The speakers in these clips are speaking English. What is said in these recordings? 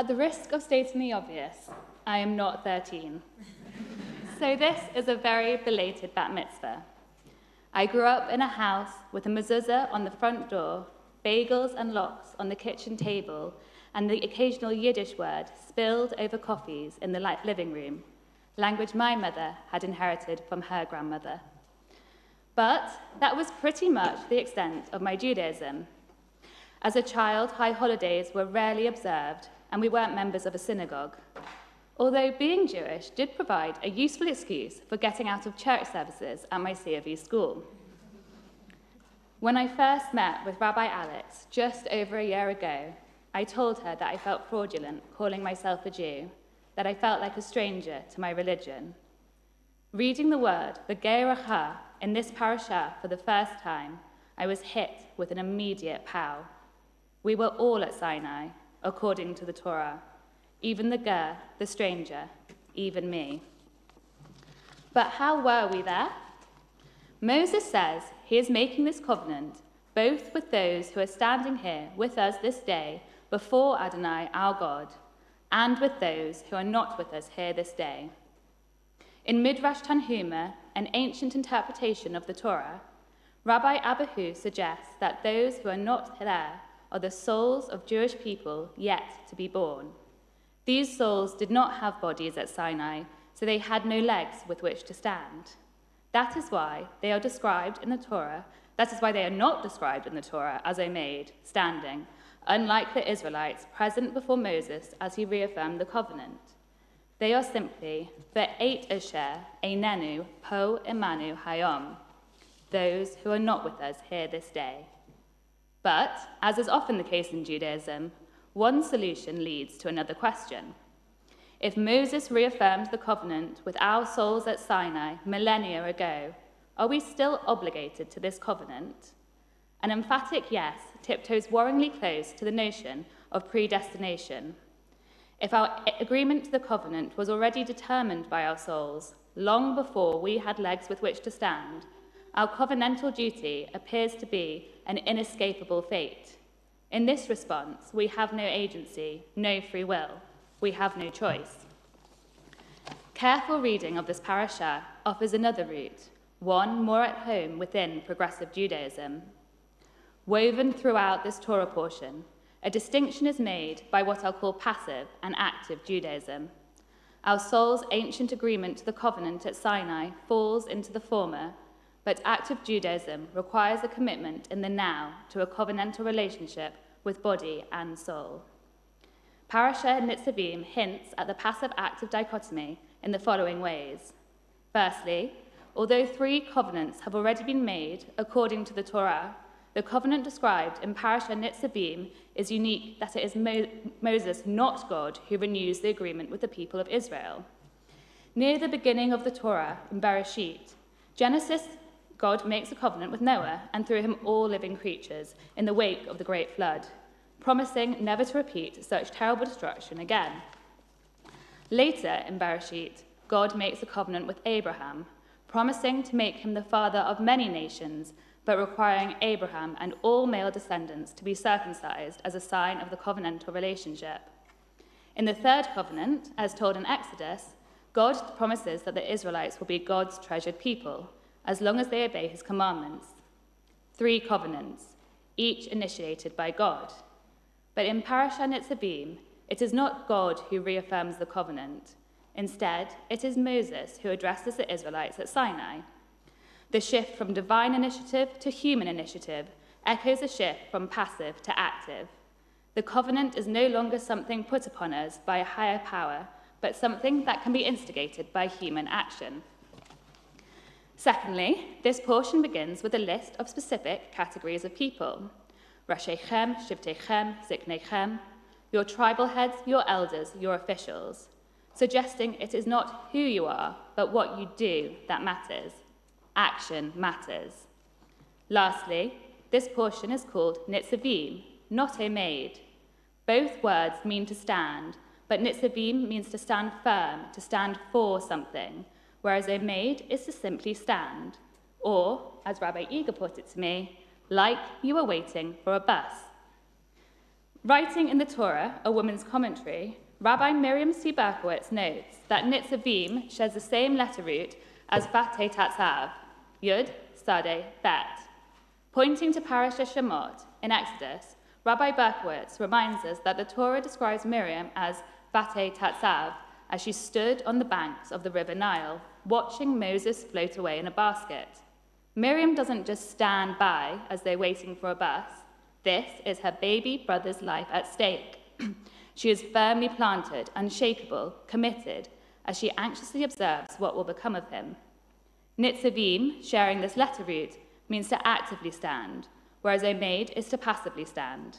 At the risk of stating the obvious, I am not 13. So this is a very belated bat mitzvah. I grew up in a house with a mezuzah on the front door, bagels and lox on the kitchen table, and the occasional Yiddish word spilled over coffees in the living room, language my mother had inherited from her grandmother. But that was pretty much the extent of my Judaism. As a child, high holidays were rarely observed, and we weren't members of a synagogue. Although being Jewish did provide a useful excuse for getting out of church services at my C of E school. When I first met with Rabbi Alex just over a year ago, I told her that I felt fraudulent calling myself a Jew, that I felt like a stranger to my religion. Reading the word v'geiracha in this parasha for the first time, I was hit with an immediate pow. We were all at Sinai, according to the Torah, even the ger, the stranger, even me. But how were we there? Moses says he is making this covenant both with those who are standing here with us this day before Adonai our God, and with those who are not with us here this day. In Midrash Tanhuma, an ancient interpretation of the Torah, Rabbi Abahu suggests that those who are not there are the souls of Jewish people yet to be born. These souls did not have bodies at Sinai, so they had no legs with which to stand. That is why they are described in the Torah. That is why they are not described in the Torah as Omeid, standing, unlike the Israelites present before Moses as he reaffirmed the covenant. They are simply ve'et asher einenu po imanu hayom, those who are not with us here this day. But, as is often the case in Judaism, one solution leads to another question. If Moses reaffirmed the covenant with our souls at Sinai millennia ago, are we still obligated to this covenant? An emphatic yes tiptoes worryingly close to the notion of predestination. If our agreement to the covenant was already determined by our souls, long before we had legs with which to stand, our covenantal duty appears to be an inescapable fate. In this response, we have no agency, no free will. We have no choice. Careful reading of this parasha offers another route, one more at home within progressive Judaism. Woven throughout this Torah portion, a distinction is made by what I'll call passive and active Judaism. Our soul's ancient agreement to the covenant at Sinai falls into the former, but active Judaism requires a commitment in the now to a covenantal relationship with body and soul. Parasha Nitzavim hints at the passive-active dichotomy in the following ways. Firstly, although 3 covenants have already been made according to the Torah, the covenant described in Parasha Nitzavim is unique that it is Moses, not God, who renews the agreement with the people of Israel. Near the beginning of the Torah, in Bereshit, Genesis, God makes a covenant with Noah and through him all living creatures in the wake of the great flood, promising never to repeat such terrible destruction again. Later in Bereshit, God makes a covenant with Abraham, promising to make him the father of many nations, but requiring Abraham and all male descendants to be circumcised as a sign of the covenantal relationship. In the 3rd covenant, as told in Exodus, God promises that the Israelites will be God's treasured people, as long as they obey his commandments. 3 covenants, each initiated by God. But in Parasha Nitzavim, it is not God who reaffirms the covenant. Instead, it is Moses who addresses the Israelites at Sinai. The shift from divine initiative to human initiative echoes a shift from passive to active. The covenant is no longer something put upon us by a higher power, but something that can be instigated by human action. Secondly, this portion begins with a list of specific categories of people. Rashechem, Shivtechem, Ziknechem, your tribal heads, your elders, your officials, suggesting it is not who you are, but what you do that matters. Action matters. Lastly, this portion is called Nitzavim, not Omeid. Both words mean to stand, but Nitzavim means to stand firm, to stand for something, whereas Omeid is to simply stand, or, as Rabbi Eager put it to me, like you were waiting for a bus. Writing in the Torah, a woman's commentary, Rabbi Miriam C. Berkowitz notes that Nitzavim shares the same letter root as Vatei Tatzav, Yud, Sade, Bet. Pointing to Parashat Shemot in Exodus, Rabbi Berkowitz reminds us that the Torah describes Miriam as Vatei Tatzav as she stood on the banks of the river Nile, watching Moses float away in a basket. Miriam doesn't just stand by as they're waiting for a bus. This is her baby brother's life at stake. She is firmly planted, unshakable, committed, as she anxiously observes what will become of him. Nitzavim, sharing this letter root, means to actively stand, whereas Omeid is to passively stand.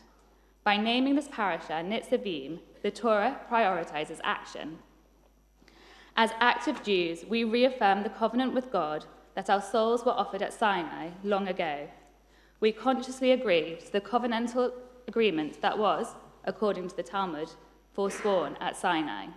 By naming this parasha Nitzavim, the Torah prioritizes action. As active Jews, we reaffirm the covenant with God that our souls were offered at Sinai long ago. We consciously agree to the covenantal agreement that was, according to the Talmud, forsworn at Sinai.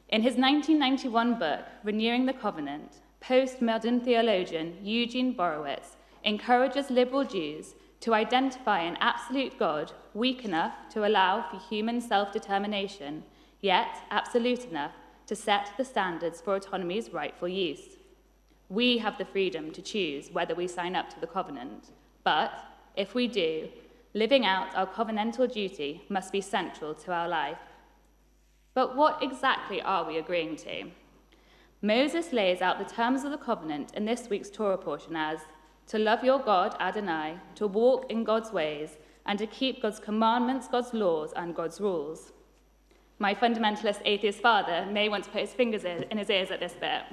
In his 1991 book, Renewing the Covenant, postmodern theologian Eugene Borowitz encourages liberal Jews to identify an absolute God weak enough to allow for human self-determination, yet absolute enough to set the standards for autonomy's rightful use. We have the freedom to choose whether we sign up to the covenant, but if we do, living out our covenantal duty must be central to our life. But what exactly are we agreeing to? Moses lays out the terms of the covenant in this week's Torah portion as to love your God, Adonai, to walk in God's ways, and to keep God's commandments, God's laws, and God's rules. My fundamentalist atheist father may want to put his fingers in his ears at this bit.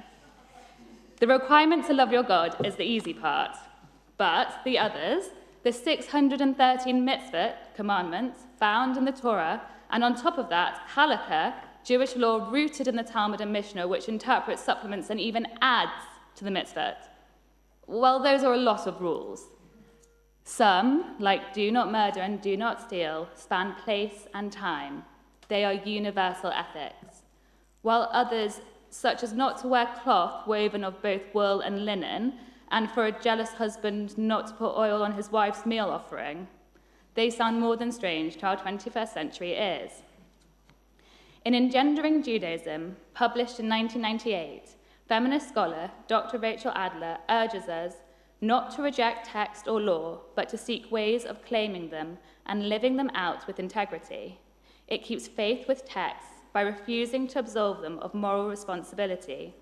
The requirement to love your God is the easy part, but the others, the 613 mitzvot, commandments, found in the Torah, and on top of that, halakha, Jewish law rooted in the Talmud and Mishnah, which interprets, supplements, and even adds to the mitzvot. Well, those are a lot of rules. Some, like do not murder and do not steal, span place and time. They are universal ethics. While others, such as not to wear cloth woven of both wool and linen, and for a jealous husband not to put oil on his wife's meal offering, they sound more than strange to our 21st century ears. In Engendering Judaism, published in 1998, feminist scholar Dr. Rachel Adler urges us not to reject text or law, but to seek ways of claiming them and living them out with integrity. It keeps faith with texts by refusing to absolve them of moral responsibility.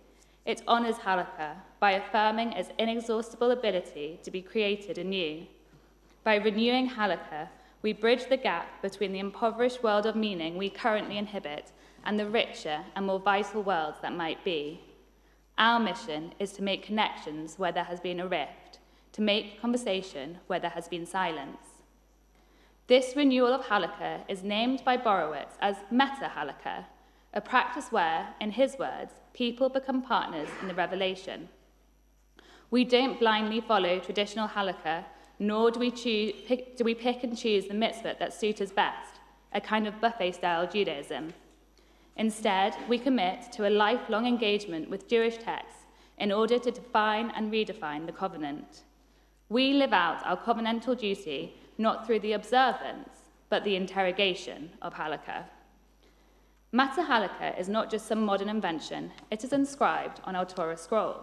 It honors halakha by affirming its inexhaustible ability to be created anew. By renewing halakha, we bridge the gap between the impoverished world of meaning we currently inhabit and the richer and more vital worlds that might be. Our mission is to make connections where there has been a rift, to make conversation where there has been silence. This renewal of halakha is named by Borowitz as meta-halakha, a practice where, in his words, people become partners in the revelation. We don't blindly follow traditional halakha, nor do we pick and choose the mitzvot that suit us best, a kind of buffet-style Judaism. Instead, we commit to a lifelong engagement with Jewish texts in order to define and redefine the covenant. We live out our covenantal duty not through the observance, but the interrogation of halakha. Matzah halakha is not just some modern invention, it is inscribed on our Torah scroll.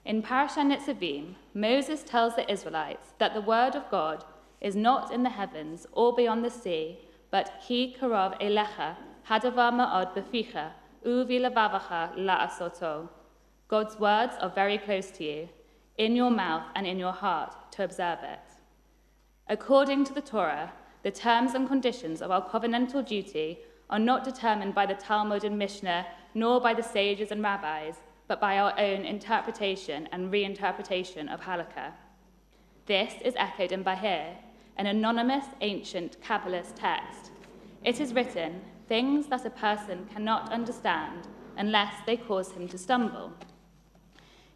In Parashat Nitzavim, Moses tells the Israelites that the word of God is not in the heavens or beyond the sea, but ki karov elecha hadavar ma'od beficha uvilevavacha la'asoto. God's words are very close to you, in your mouth and in your heart, to observe it. According to the Torah, the terms and conditions of our covenantal duty are not determined by the Talmud and Mishnah, nor by the sages and rabbis, but by our own interpretation and reinterpretation of halakha. This is echoed in Bahir, an anonymous ancient Kabbalist text. It is written, things that a person cannot understand unless they cause him to stumble.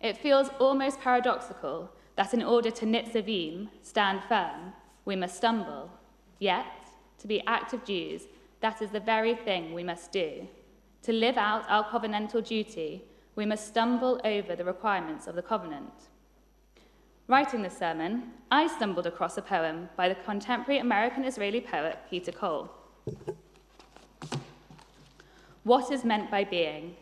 It feels almost paradoxical that in order to Nitzavim, stand firm, we must stumble. Yet, to be active Jews, that is the very thing we must do. To live out our covenantal duty, we must stumble over the requirements of the covenant. Writing this sermon, I stumbled across a poem by the contemporary American-Israeli poet Peter Cole. What is meant by being?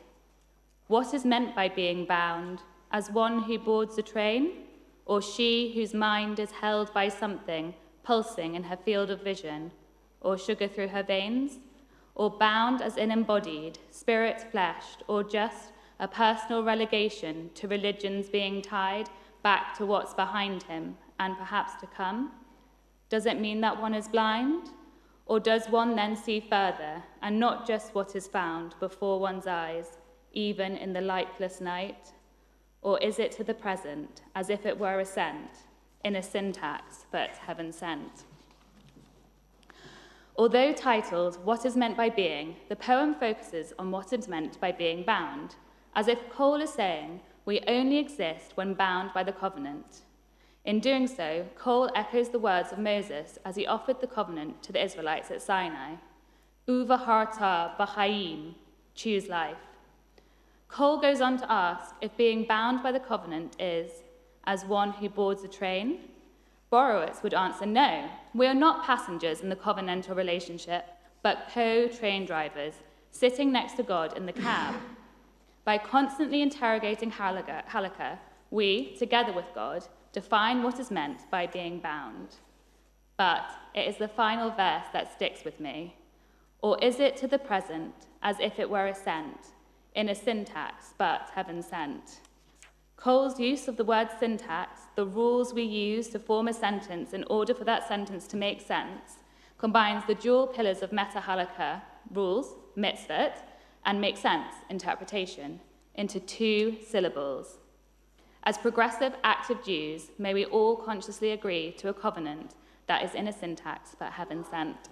What is meant by being bound, as one who boards a train, or she whose mind is held by something pulsing in her field of vision, or sugar through her veins, or bound as in embodied, spirit-fleshed, or just a personal relegation to religion's being tied back to what's behind him and perhaps to come? Does it mean that one is blind? Or does one then see further, and not just what is found before one's eyes, even in the lightless night? Or is it to the present, as if it were ascent, in a syntax, but heaven sent? Although titled What is Meant by Being, the poem focuses on what is meant by being bound, as if Cole is saying we only exist when bound by the covenant. In doing so, Cole echoes the words of Moses as he offered the covenant to the Israelites at Sinai. Uvaharta b'chaim, choose life. Cole goes on to ask if being bound by the covenant is as one who boards a train. Borrowers would answer no. We are not passengers in the covenantal relationship, but co-train drivers, sitting next to God in the cab. By constantly interrogating halakha, we, together with God, define what is meant by being bound. But it is the final verse that sticks with me. Or is it to the present, as if it were ascent, in a syntax, but heaven sent? Cole's use of the word syntax, the rules we use to form a sentence in order for that sentence to make sense, combines the dual pillars of meta-halakha, rules, mitzvot, and make sense, interpretation, into 2 syllables. As progressive, active Jews, may we all consciously agree to a covenant that is in a syntax but heaven sent.